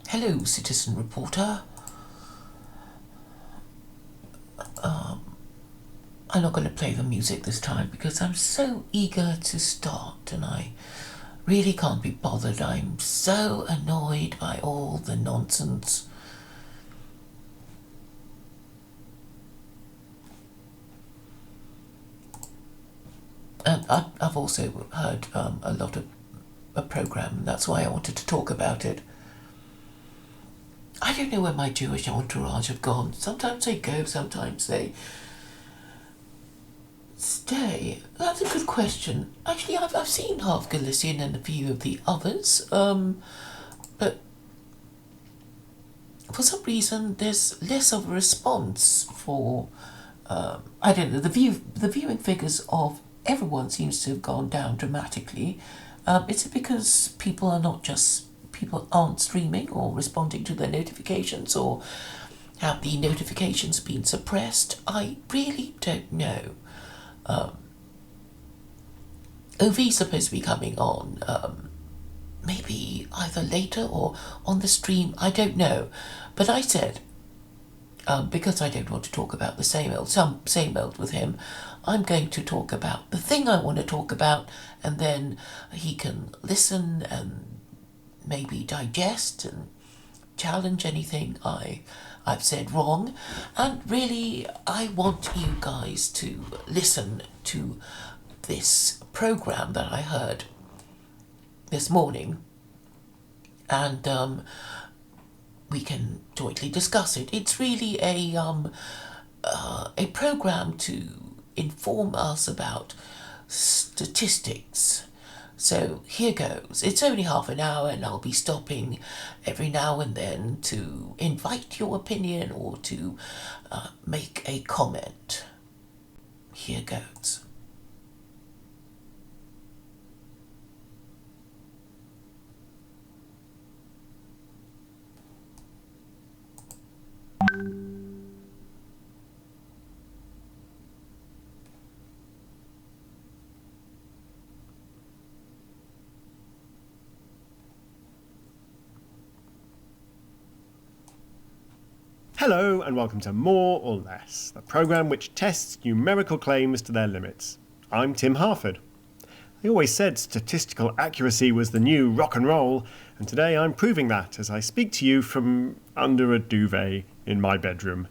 Hello, citizen reporter. I'm not going to play the music this time because I'm so eager to start and I really can't be bothered. I'm so annoyed by all the nonsense. And I've also heard a lot of a programme, that's why I wanted to talk about it. I don't know where my Jewish entourage have gone. Sometimes they go, sometimes they stay. That's a good question. Actually, I've seen half Galician and a few of the others, but for some reason there's less of a response for, I don't know, the viewing figures of everyone seems to have gone down dramatically. Is it because people aren't streaming or responding to their notifications, or have the notifications been suppressed? I really don't know. OV's supposed to be coming on, maybe either later or on the stream, I don't know. But I said, because I don't want to talk about the same old with him, I'm going to talk about the thing I want to talk about, and then he can listen and maybe digest and challenge anything I've said wrong. And really, I want you guys to listen to this program that I heard this morning, and we can jointly discuss it. It's really a program to inform us about statistics. So here goes. It's only half an hour and I'll be stopping every now and then to invite your opinion or to make a comment. Here goes. Hello and welcome to More or Less, the programme which tests numerical claims to their limits. I'm Tim Harford. I always said statistical accuracy was the new rock and roll, and today I'm proving that as I speak to you from under a duvet in my bedroom.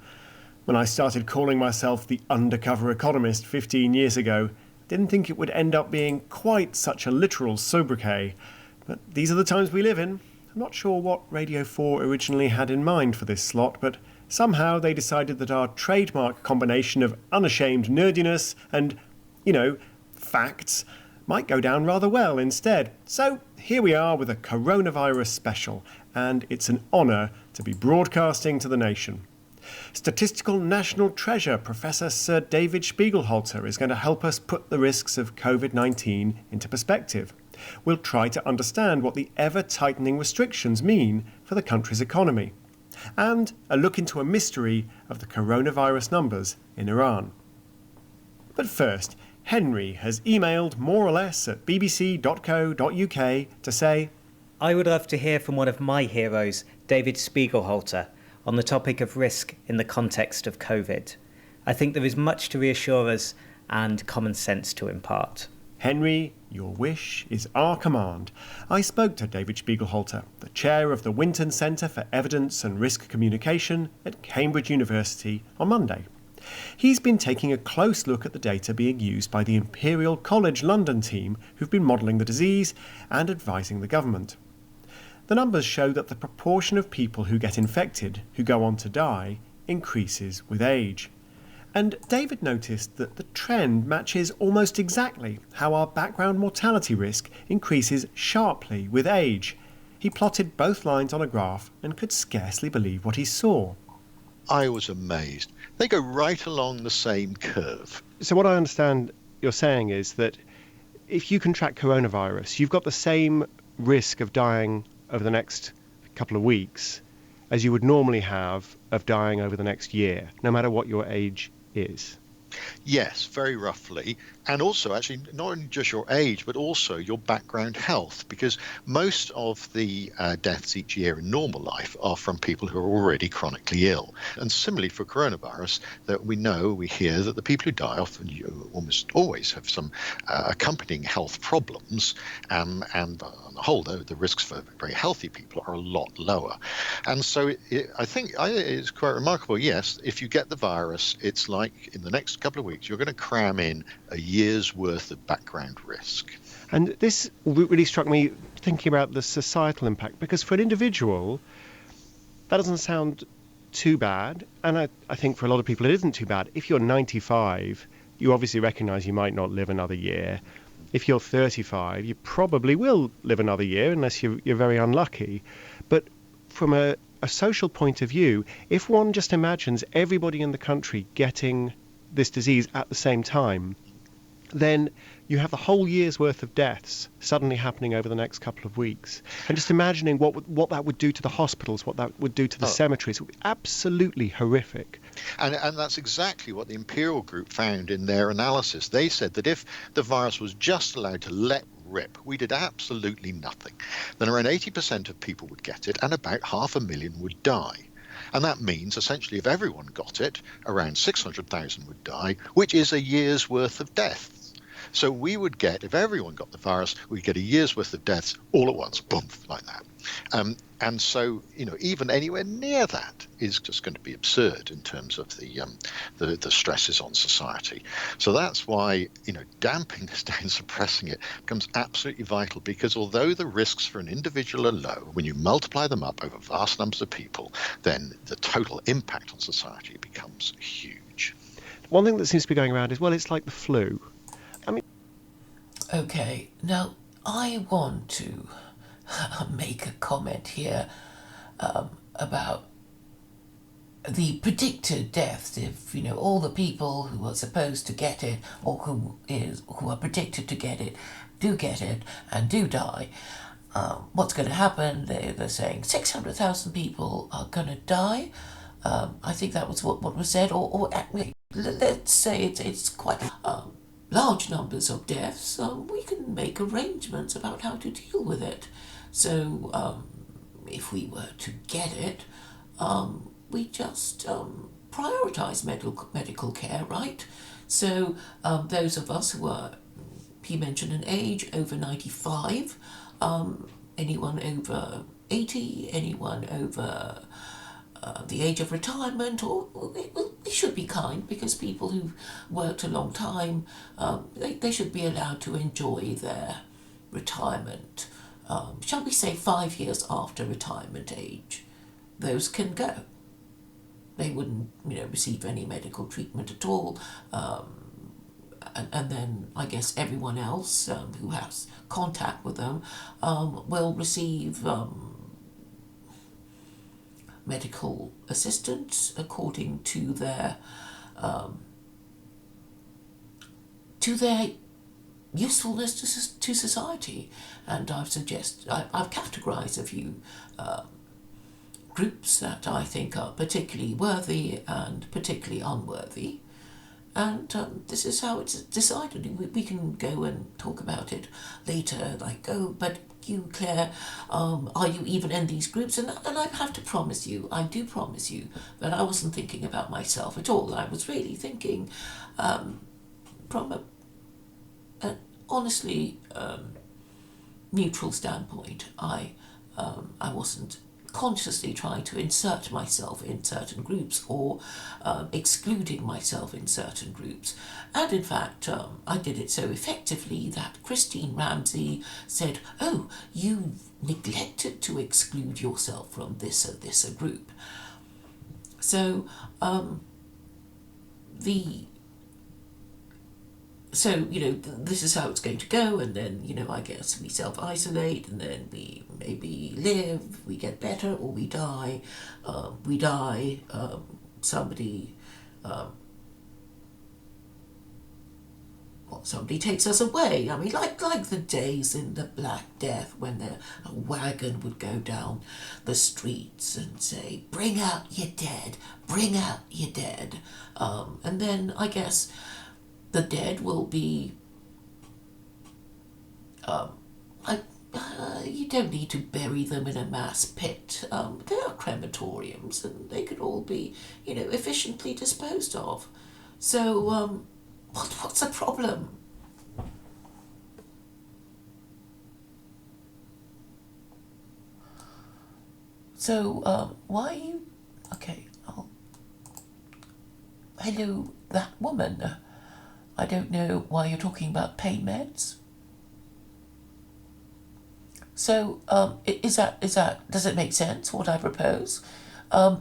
When I started calling myself the undercover economist 15 years ago, didn't think it would end up being quite such a literal sobriquet, but these are the times we live in. I'm not sure what Radio 4 originally had in mind for this slot, but somehow they decided that our trademark combination of unashamed nerdiness and, facts might go down rather well instead. So here we are with a coronavirus special, and it's an honour to be broadcasting to the nation. Statistical national treasure Professor Sir David Spiegelhalter is going to help us put the risks of COVID-19 into perspective. We'll try to understand what the ever-tightening restrictions mean for the country's economy, and a look into a mystery of the coronavirus numbers in Iran. But first, Henry has emailed moreorless@bbc.co.uk to say, I would love to hear from one of my heroes, David Spiegelhalter, on the topic of risk in the context of COVID. I think there is much to reassure us and common sense to impart. Henry, your wish is our command. I spoke to David Spiegelhalter, the chair of the Winton Centre for Evidence and Risk Communication at Cambridge University, on Monday. He's been taking a close look at the data being used by the Imperial College London team who've been modelling the disease and advising the government. The numbers show that the proportion of people who get infected, who go on to die, increases with age. And David noticed that the trend matches almost exactly how our background mortality risk increases sharply with age. He plotted both lines on a graph and could scarcely believe what he saw. I was amazed. They go right along the same curve. So what I understand you're saying is that if you contract coronavirus, you've got the same risk of dying over the next couple of weeks as you would normally have of dying over the next year, no matter what your age is. Yes, very roughly. And also, actually, not only just your age, but also your background health, because most of the deaths each year in normal life are from people who are already chronically ill. And similarly for coronavirus, that we hear that the people who die often almost always have some accompanying health problems. And on the whole, the risks for very healthy people are a lot lower. And so I think it's quite remarkable. Yes, if you get the virus, it's like in the next couple of weeks, you're going to cram in a year's worth of background risk. And this really struck me thinking about the societal impact, because for an individual, that doesn't sound too bad. And I think for a lot of people, it isn't too bad. If you're 95, you obviously recognise you might not live another year. If you're 35, you probably will live another year unless you're very unlucky. But from a social point of view, if one just imagines everybody in the country getting this disease at the same time, then you have the whole year's worth of deaths suddenly happening over the next couple of weeks. And just imagining what that would do to the hospitals, what that would do to the cemeteries, would be absolutely horrific. And that's exactly what the Imperial Group found in their analysis. They said that if the virus was just allowed to let rip, we did absolutely nothing, then around 80% of people would get it and about 500,000 would die. And that means essentially if everyone got it, around 600,000 would die, which is a year's worth of deaths. So we would get, if everyone got the virus, we'd get a year's worth of deaths all at once, boom, like that. And so, even anywhere near that is just going to be absurd in terms of the stresses on society. So that's why, damping this down, suppressing it becomes absolutely vital, because although the risks for an individual are low, when you multiply them up over vast numbers of people, then the total impact on society becomes huge. One thing that seems to be going around is, well, it's like the flu. Okay, now I want to make a comment here about the predicted deaths. If all the people who are supposed to get it, or who are predicted to get it, do get it and do die, what's going to happen? They're saying 600,000 people are going to die. I think that was what was said, or let's say it's quite large numbers of deaths. We can make arrangements about how to deal with it. So if we were to get it, we just prioritise medical care, right? So those of us who are, he mentioned an age over 95, anyone over 80, anyone over the age of retirement, or we should be kind, because people who've worked a long time, they should be allowed to enjoy their retirement. Shall we say 5 years after retirement age, those can go. They wouldn't, receive any medical treatment at all. And then I guess everyone else who has contact with them will receive medical assistance according to their usefulness to society. And I've categorised a few groups that I think are particularly worthy and particularly unworthy. And this is how it's decided. We can go and talk about it later, like, but you, Claire, are you even in these groups? And I have to promise you, I do promise you, that I wasn't thinking about myself at all. I was really thinking from an honestly neutral standpoint. I wasn't consciously trying to insert myself in certain groups or excluding myself in certain groups. And in fact, I did it so effectively that Christine Ramsey said, "Oh, you neglected to exclude yourself from this group." So this is how it's going to go, and then, I guess we self-isolate, and then we maybe live, we get better, or we die. somebody takes us away. I mean, like the days in the Black Death when a wagon would go down the streets and say, "Bring out your dead, bring out your dead." And then I guess the dead will be... you don't need to bury them in a mass pit. There are crematoriums and they could all be, efficiently disposed of. So, what's the problem? So, why are you... Okay, hello, that woman. I don't know why you're talking about pain meds. So, does it make sense, what I propose? I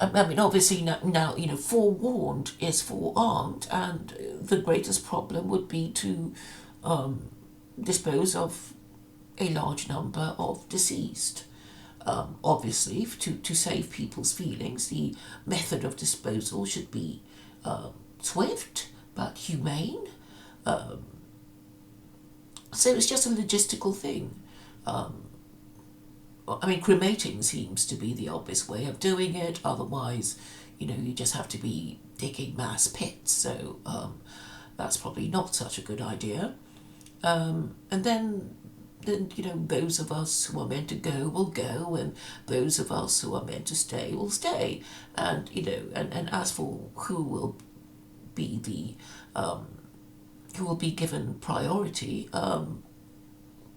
mean, obviously now, forewarned is forearmed, and the greatest problem would be to dispose of a large number of deceased. Obviously, to save people's feelings, the method of disposal should be swift but humane. So it's just a logistical thing. I mean, cremating seems to be the obvious way of doing it. Otherwise, you just have to be digging mass pits. So that's probably not such a good idea. And then those of us who are meant to go will go, and those of us who are meant to stay will stay. And and as for who will be given priority,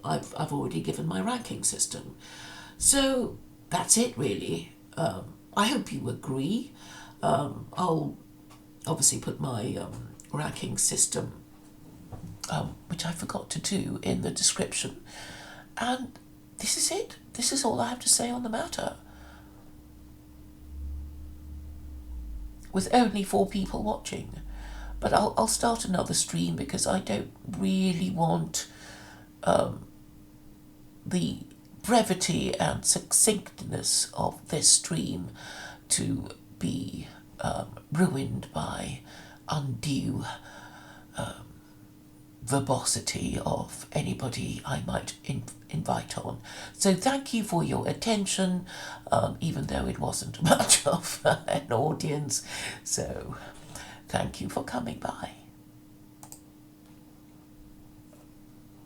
I've already given my ranking system. So that's it, really. I hope you agree. I'll obviously put my ranking system, which I forgot to do, in the description. And this is it. This is all I have to say on the matter. With only 4 people watching. But I'll start another stream because I don't really want the brevity and succinctness of this stream to be ruined by undue verbosity of anybody I might invite on. So thank you for your attention, even though it wasn't much of an audience. So thank you for coming by.